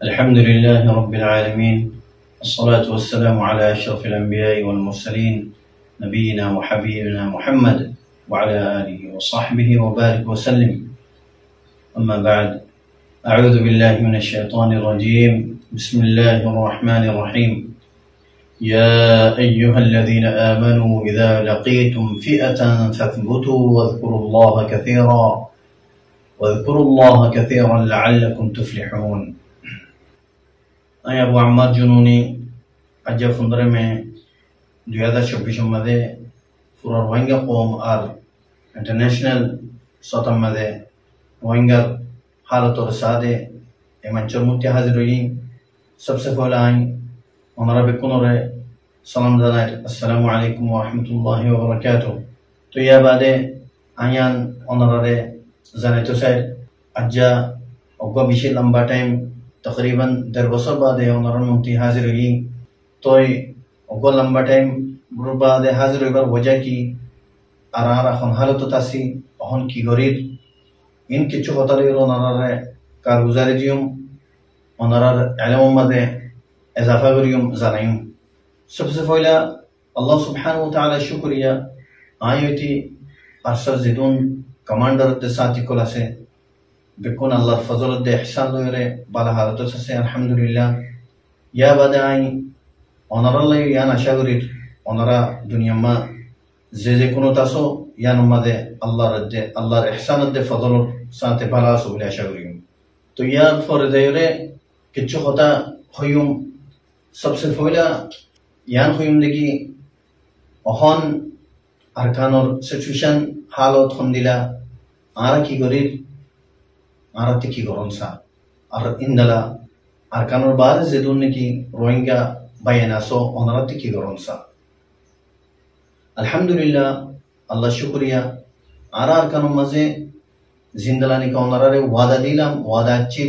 الحمد لله رب العالمين، الصلاة والسلام على أشرف الأنبياء والمرسلين نبينا وحبيبنا محمد وعلى آله وصحبه وبارك وسلم. أما بعد، أعوذ بالله من الشيطان الرجيم. بسم الله الرحمن الرحيم. يا أيها الذين آمنوا إذا لقيتم فئة فاثبتوا واذكروا الله كثيرا لعلكم تفلحون. أبو عمار جنوني أجا فندر में 2026 मध्ये पूरा रोहिंग्या قوم और इंटरनेशनल सतम मध्ये रोहिंग्या हालत और सादे एमंचर मुत्या हाजिर हुई। सबसे पहले आई हमारा बेकुनोरे सलाम दानार अस्सलामु अलैकुम व रहमतुल्लाहि व बरकातुहू। तो यह बादे आयान ओनरे जाने तो सर अज्जा ओगा बिशे लंबा टाइम तकरीबन 1.5 बছর বাদে ওনার মুক্তি হাজির হই। তোই ওগো লম্বা টাইম বুর বাদে হাজির হইবার ওজা কি আর এখন হালত তাসি এখন কি গরির ইন কিছু হতারে ওনারে কারগুজারি দিউম ওনার ইলম মধ্যে ইজাফা করিউম জানাইম। सबसे पहला अल्लाह सुब्हानहु व तआला शुक्रिया आयती अरसर जिदुन कमांडर दे साथी कोला से बेकुन अल्लाह फजल दे ihsan लोरे बाला हालत से अल्हम्दुलिल्लाह। या बाद आई ओनरल्ला या नशागुरी ओनरा दुनिया मा जे कोनो तासो या नमादे अल्लाह ihsan दे फजल साथे बाला सुबले आशागुरी। तो या फरदेरे किछु होता होयुम। सबसे पहला यान हुईम देखी अहन अरकानर सिचुएशन हालत हंदिला आरा की गरीर आरा तिकी गरनसा और इंदला अरकानर बार जेदुन की रोहिंग्या बयानासो ओनरा तिकी गरनसा। अल्हम्दुलिल्लाह अल्लाह शुक्रिया आरा अरकानर मजे जिंदला निका ओनरा रे वादा दिलाम वादा अच्छी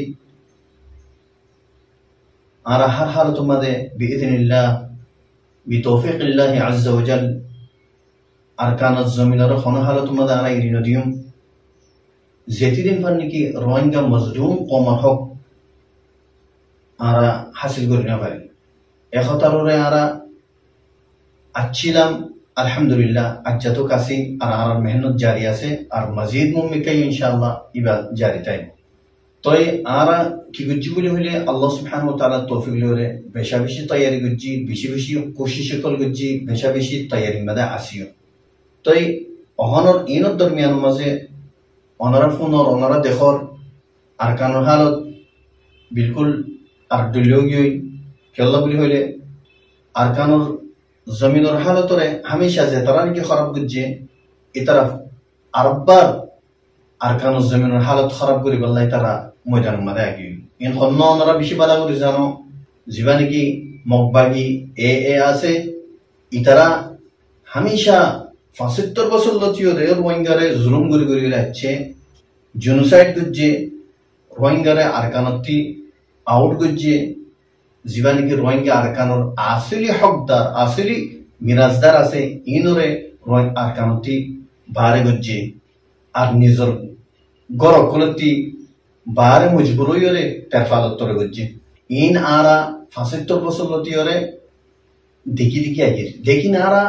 आरा हर हालत मदे बिइذनिल्लाह बितौफीक अल्लाह अज़्ज़ा व जल अरकान ज़मीन और खन हालत मदा आना इरिनो दियुम जेती दिन फन्नी की रोहिंग्या मजलूम कौम हक आरा हासिल करिना पारे एक खतरे आरा अच्छीलाम अल्हम्दुलिल्लाह अच्छा तो कासी आरा मेहनत जारी आसे और मजीद मुम्मिन कई इंशाअल्लाह इबा जारी टाइम। तो ये आरा की गुज्जी बोले हुए अल्लाह सुब्हानहु व तआला तौफीक लोरे बेशा बेशी तैयारी गुज्जी बेशी कोशिश कल गुज्जी बेशा बेशी तैयारी मदा आसियो। तो ये अहनर इन दरमियान मजे अनरा फोन और अनरा देखर अरकान हालत बिल्कुल अर्दुल्योगी केल्ला बोले हुए अरकान जमीन और हालत रे हमेशा से तरह की खराब गुज्जे इतरफ अरबार अरकान जमीन और हालत खराब करी बल्ला तरह मैदान मदा की इन खन्ना ओनरा बिशी बाला करी जानो जीवानी की मकबागी ए आसे इतरा हमेशा 75 বছর লচিও রে रोहिंग्यारे जुलुम गुरी लाचे जेनोसाइड गुज्जे रोहिंग्यारे अरकानती आउट गुज्जे जीवानी की रोहिंग्या अरकानर असली हकदार असली मिराजदार आसे इनरे रोहिंग्या अरकानती बारे गुज्जे और निजर गौर कुलती बारे मजबूरी तेरफालत गुज्जे इन आरा 75 বছর लतियोरे देखी आगे लेकिन आरा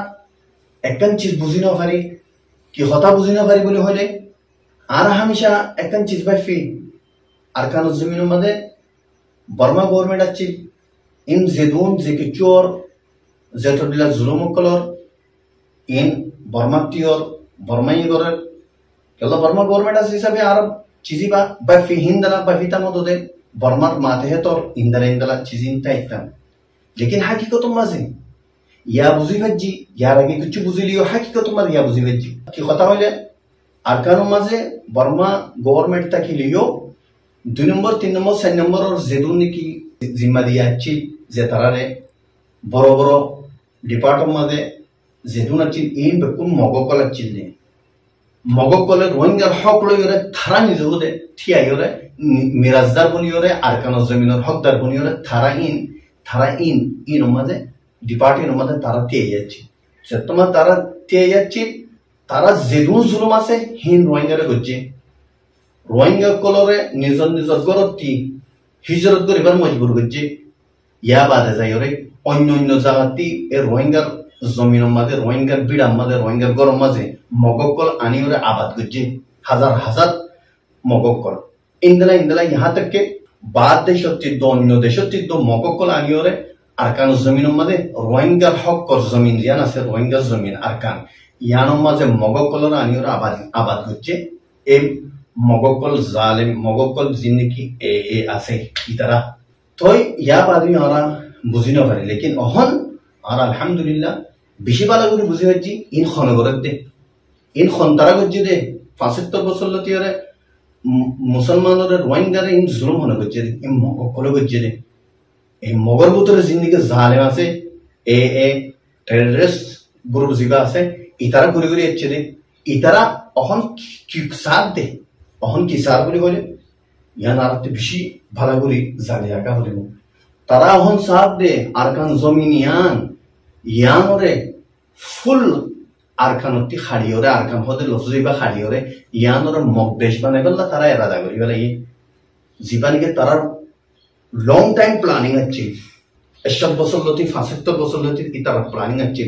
एकन चीज बुझी ना पारी कि हता बुझी ना पारी बोले होले आरा हमेशा एकन चीज बाफी अरकान जमीन मदे बर्मा गवर्नमेंट अच्छी इन जेदून जेके चोर जेतोडिला जुलुम कलर इन बर्मा तियोर बर्मा इगोर केला बर्मा गवर्नमेंट आसे हिसाबे आरब चीजी बाफी हिंदला बाफीता मदोदे बर्मा माथे है तो इंदला चीजिन टाइटम। लेकिन हकीकत मजे या बुझी वज्जी यार आगे कुछ बुझी लियो हकीकत मजे या बुझी वज्जी कि खता होले अरकान मजे बर्मा गवर्नमेंट तक लियो 2 नंबर 3 नंबर 4 नंबर और जेदुन की जिम्मा दिया अच्छी जेतरारे बरो बरो डिपार्टमेंट मजे जेदुन अच्छी इन बेकुन मगोकल अच्छी ने मगोकल रोहिंग्या हक लो योरे थारा निजो दे थिया योरे मिराजदार बनी योरे अरकान जमीन और हकदार बनी योरे थारा इन मजे डिपार्टमेंट मजे तारा तियाची सेतमा तारा तियाची तारा जेदुन जुलुम आसे हिन रोहिंग्या रे गुज्जे रोहिंग्या कलरे निजर निजर गरती হিজরত করিবার মজবুর করছে ইয়া বাদে যাই ওরে অন্য অন্য জায়গাতে এ রোহিঙ্গার জমিনের মাঝে রোহিঙ্গার বিড়ার মাঝে রোহিঙ্গার গরম মাঝে মগকল আনি ওরে আবাদ করছে হাজার হাজার মগকল ইন্দলা ইহা থেকে বাদ দেশত্ব অন্য দেশত্ব মগকল আনি ওরে আরকান জমিনের মাঝে রোহিঙ্গার হকর জমিন ইয়ান আছে রোহিঙ্গার জমিন আরকান ইয়ানোর মাঝে মগকলর আনি ওরা আবাদ করছে এই মগকল জালেম মগকল জিন্দিগি এ আছে ইতারা তই ইয়া বাদি ওরা বুঝি না পারে লেকিন অহন আর আলহামদুলিল্লাহ বেশি ভালো করে বুঝি হচ্ছি ইন খনগরের দে ইন খন্তারা করছি দে 75 বছর লতি ওরে মুসলমানের রোহিঙ্গারে ইন জুলুম হনে করছে ইন মগকল করছে দে এই মগর ভিতরে জিন্দিগি জালেম আছে এ টেররিস্ট গ্রুপ জিবা আছে ইতারা ঘুরে ঘুরে যাচ্ছে দে ইতারা অহন কি সাথ দে অহন কি সার বলে বলে ইয়ান আর বেশি ভালো করে জানি রাখা হলে তারা অহন সাথ দে আরকান জমিন ইয়ান ওরে ফুল আরকানতি খাড়ি ওরে আরকান হতে লসজিবা খাড়ি ওরে ইয়ান ওরে মকদেশ বানাই বললা তারা এরাদা করি বলে এই জীবানিকে তারা লং টাইম প্ল্যানিং আছে 70 বছর লতি 75 বছর লতি ইতারা প্ল্যানিং আছে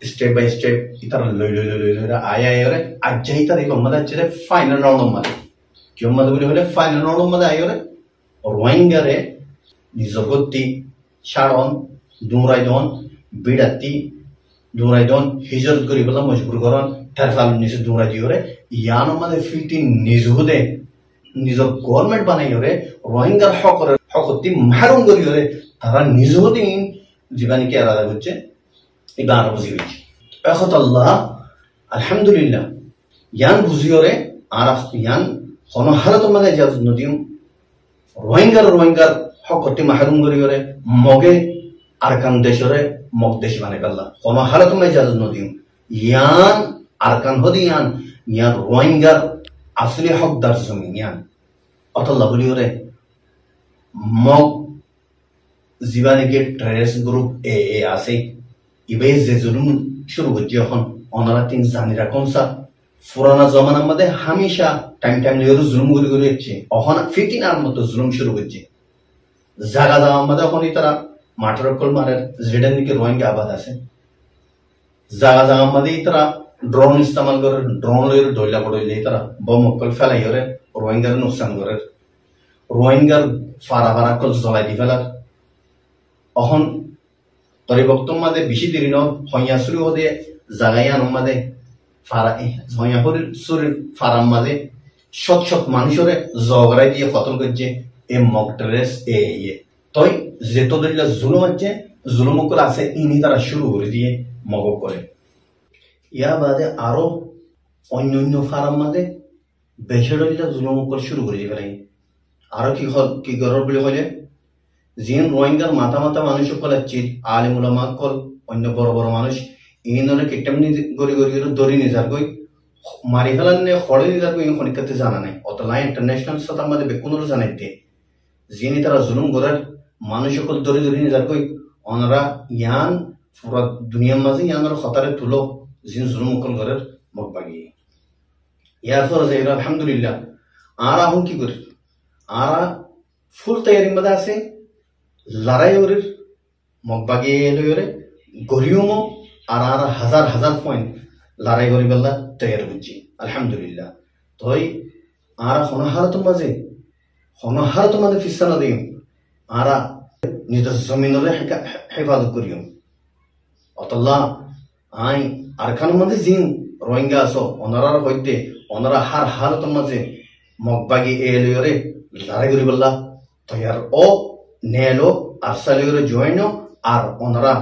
স্টেপ বাই স্টেপ ইতারা লই আয় ওরে আজ্জাই তার এই গম্মাদ আছে ফাইনাল রাউন্ড মারে কেউ মাদে বলে হলে ফাইনাল রাউন্ড মাদে আয় ওরে রোহিঙ্গারে নিজগতি সারণ দুরাইদন বিড়াতি দুরাইদন হিজরত করি বলা মজবুর করন তার ফাল নিচে দুরাই দিওরে ইয়ানো মাদে ফিটি নিজহুদে নিজ গভর্নমেন্ট বানাই ওরে রোহিঙ্গার হকতি মারুম করি ওরে তারা নিজহুদে জীবানীকে আলাদা করছে এবার আরো বুঝি হয়েছে এখন আল্লাহ আলহামদুলিল্লাহ ইয়ান বুঝি ওরে আর ইয়ান কোনো হালত মানে যা নদীম রোহিঙ্গার হকতি মাহরুম করি ওরে মগে আরকান দেশরে মগ দেশ মানে পাল্লা কোনো হালত মানে যা নদীম ইয়ান আরকান হদি ইয়ান রোহিঙ্গার আসলে হকদার জমিন ইয়ান অতল্লা বলি ওরে মগ জীবানিকে টেররিস্ট গ্রুপ এ আছে ইবে যে জুলুম শুরু করছে এখন ওনারা তিন জানিরা কমসা পুরানা জমানার মধ্যে হামেশা টাইম লিয়ে জুলুম করে যাচ্ছে এখন ফিটিনার মতো জুলুম শুরু করছে জাগা জাগার মধ্যে এখন তারা মাঠের কল মারের যেটার দিকে রোহিঙ্গা আবাদ আছে জাগা জাগার মধ্যে তারা ড্রোন ইস্তেমাল করে ড্রোন লইয়ে ডইলা পড়ইলে তারা বম কল ফেলাই করে রোহিঙ্গার নুকসান করে রোহিঙ্গার ফারা কল জ্বলাই দি ফেলার এখন পরিবর্তন মাঝে বেশি দেরি নয় হইয়া শুরু হতে জাগাইয়ান মাঝে ফারা হইয়া শরীর ফারাম মাঝে শত মানুষরে জগড়াই দিয়ে কতল করছে এ মক টেরেস তই যেত দলিলা জুলুম আছে জুলুমকল আছে ইনি তারা শুরু করে দিয়ে মগ করে ইয়া বাদে আরো অন্য ফারাম মাঝে বেশি দলিলা জুলুমকল শুরু করে দিবে আরো কি গরর বলে হলে জিন রোহিঙ্গার মাথা মানুষ সকল আছে আলিম উলামা কল অন্য বড় মানুষ ইনরে কেটেম গরি দরি নিজার গই মারি ফেলান নে খড়ে নিজার গই খনিকাতে জানা নাই অতলা ইন্টারন্যাশনাল সাথে আমাদের বেকুনর জানাইতে যিনি তারা জুলুম করার মানুষ সকল দরি নিজার গই অনরা ইয়ান পুরা দুনিয়ার মাঝে ইয়ানর খতারে তুলো জিন জুলুম কল করার মগ বাগিয়ে ইয়ার পর যাই আলহামদুলিল্লাহ আর এখন কি করি আর ফুল তৈরি মধ্যে আছে লড়াই ওর মগ বাগিয়ে এলো ওরে গরিয়মো আর হাজার পয়েন্ট লড়াই করি বেলা তৈরি বুঝছি আলহামদুলিল্লাহ তই আর হনহারত মাঝে ফিসানো দিম আর নিজের জমিনরে হেফাজত করিম অতল্লা আই আর খান মাঝে জিন রোহিঙ্গা আছো ওনারার হইতে ওনারা হারত মাঝে মগবাগি এলিওরে লড়াই করি বেলা তৈয়ার ও নেলো আর সালিওরে জয়েন আর ওনারা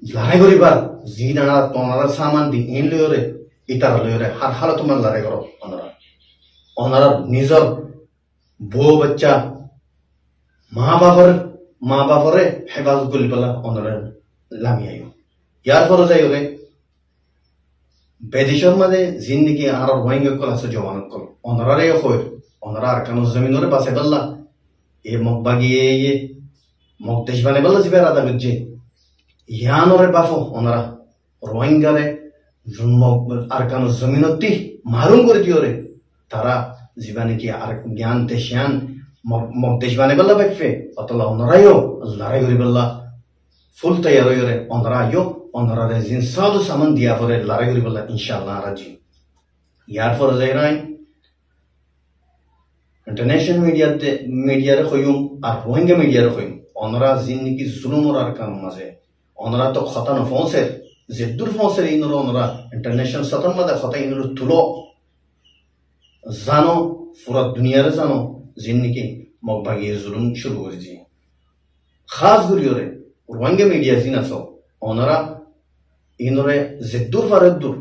লড়াই করিবার জি না তোনারা সামান দি ইন লইরে ইতারা লইরে হারত মাঝে লড়াই করো ওনারা নিজের বউ বাচ্চা মা বাপরে হেফাজত করি পেলা ওনারা লামি আইও ইয়ার পরে যাই ওরে বেদিশর মাঝে জিন্দিগি আর রোহিঙ্গা কল আছে জওয়ানত কল ওনারারে হই ওনারা আর কানো জমিনরে বাসে পাল্লা এ মগ বাগিয়ে মগ দেশ বানে পাল্লা জিবে রাদা করছে ইয়ানরে বাফো ওনারা রোহিঙ্গারে আর কানো জমিনতি মারুম করে দিওরে তারা জীবানে কি আর জ্ঞান দেশিয়ান mok desh bane balla bekfe atalla onara yo lare gori balla full tayar yore onara yo onara re zin sadu saman dia fore lare gori balla inshallah raji yar for zairai international media re khoyum ar rohingya media re khoyum onara zin ki zulum ar kan maze onara to khatan fonser zeddur fonser inoro onara international satan mada khata inoro tulo zano pura dunia re zano जिंदगी मगबागी जुलुम शुरू कर दी खास गुरियोरे Rohingya media जिना सो ओनरा इनोरे जिद्दुर फरद्दुर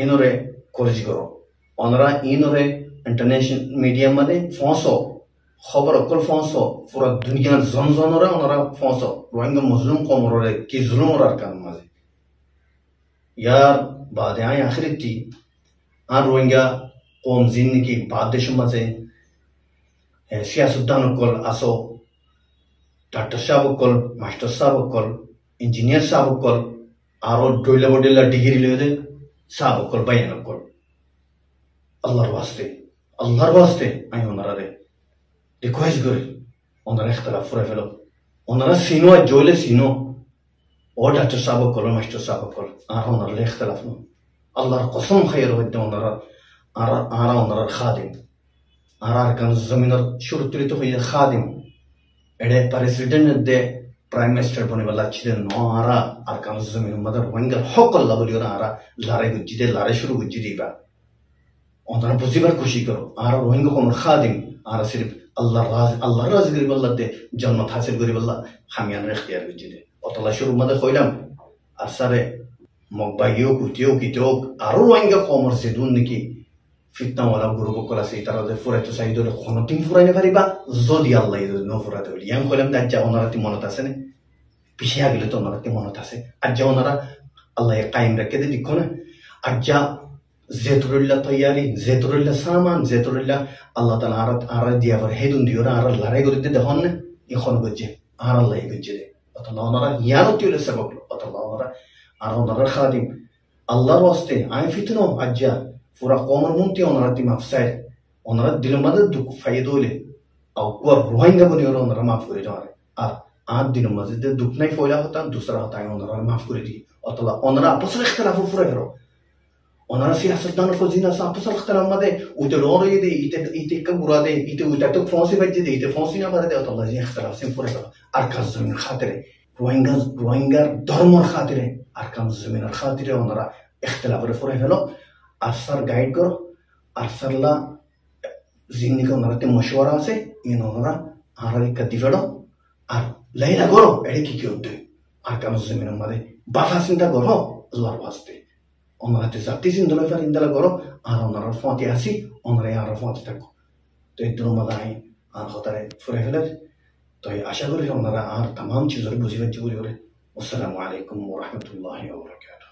इनोरे कोरिज करो ओनरा इनोरे international media मदे फोंसो खबर अकल फोंसो पूरा दुनिया जन जनोरे ओनरा फोंसो रोहिंग्या मुस्लिम कौमरोरे की जुलुम और अरकान मजे यार बाद आए आखिरी थी आ रोहिंग्या कौम जिंदगी बाद देश मजे सियासतदान कल आसो डॉक्टर साहब कल मास्टर साहब कल इंजीनियर साहब कल आरो डोइला बडेला डिग्री ले साहब कल बयान कल अल्लाहर वास्ते आई ओनरा रे रिक्वेस्ट करे ओनरा इख्तिलाफ फुरे फेलो ओनरा सीनो जोले सीनो ओ डॉक्टर साहब कल मास्टर साहब कल आरो ओनरा ले इख्तिलाफ नो अल्लाहर कसम खैर होते ओनरा आरा ओनरा खादिम आर kan जमीनर शुरू तो हुई खादिम एडे प्रेसिडेंट दे प्राइम मिनिस्टर बने वाला छिदे नो आरा आर kan जमीन मदर वंगल हक अल्लाह बोलियो आरा लारे गुज्जिदे लारे शुरू गुज्जिदे बा ओनरा बुझिबार खुशी करो आरा रोहिंग्या को खादिम आरा सिर्फ अल्लाह राज गरीब अल्लाह दे जन्नत हासिल गरीब अल्लाह खामियान इख्तियार गुज्जिदे अतला शुरू मदर खोइलाम असरे मगबागियो कुतियो कितो आरो रोहिंग्या कोमर से दुन निकी fitna wala grupo kola se tara de fura to sai dole khono tim fura ne pariba zodi allah ido no fura de yang kolam da ja onara ti monata sene pishiya gile to onara ti monata se ajja onara allah ya qaim rakke de dikona ajja zeturilla tayari zeturilla saman zeturilla allah taala ara dia var hedun diora ara lare gori de honne e khono gojje ara allah e gojje de atalla onara yano tiule sabab atalla onara ara onara khadim allah waste ay fitno ajja पूरा कौमर मुंती ओनरा ती माफसाय ओनरा दिल मदद दुख फायदोले और को Rohingya बनी और ओनरा माफ करे जारे आ दिल मदद दे दुख नहीं फोला होता दूसरा होता है ओनरा माफ करे दी अतला ओनरा आपस में इख्तिलाफ पूरा करो ओनरा सियासतदान को जिना सा आपस में इख्तिलाफ मदे उते रोरो ये दे इते का बुरा दे इते उते तो फांसी बज दे इते फांसी ना मारे दे अतला जी इख्तिलाफ से पूरा करो अरकान जमीन खातिरे रोहिंग्या धर्म खातिरे अरकान जमीन खातिरे ओनरा इख्तिलाफ रे पूरा करो असर गाइड करो असर ला जिंदगी को नरते मशवरा से इन ओनरा आराली का दिवेड़ो आर लाइना करो एडे की क्यों दे आर काम जमीन मदे बाफा सिंता करो अल्लाह वास्ते ओनरा ते जाति जिंदलो फर इंदला करो आर ओनरा फाती आसी ओनरा यार फाती तको तो इतना मदाई आर खतरे फुरेफलत तो ये आशा करो ओनरा आर तमाम चीजों बुझी बच्ची बुरी हो रहे अस्सलामु अलैकुम व रहमतुल्लाहि व बरकातहू।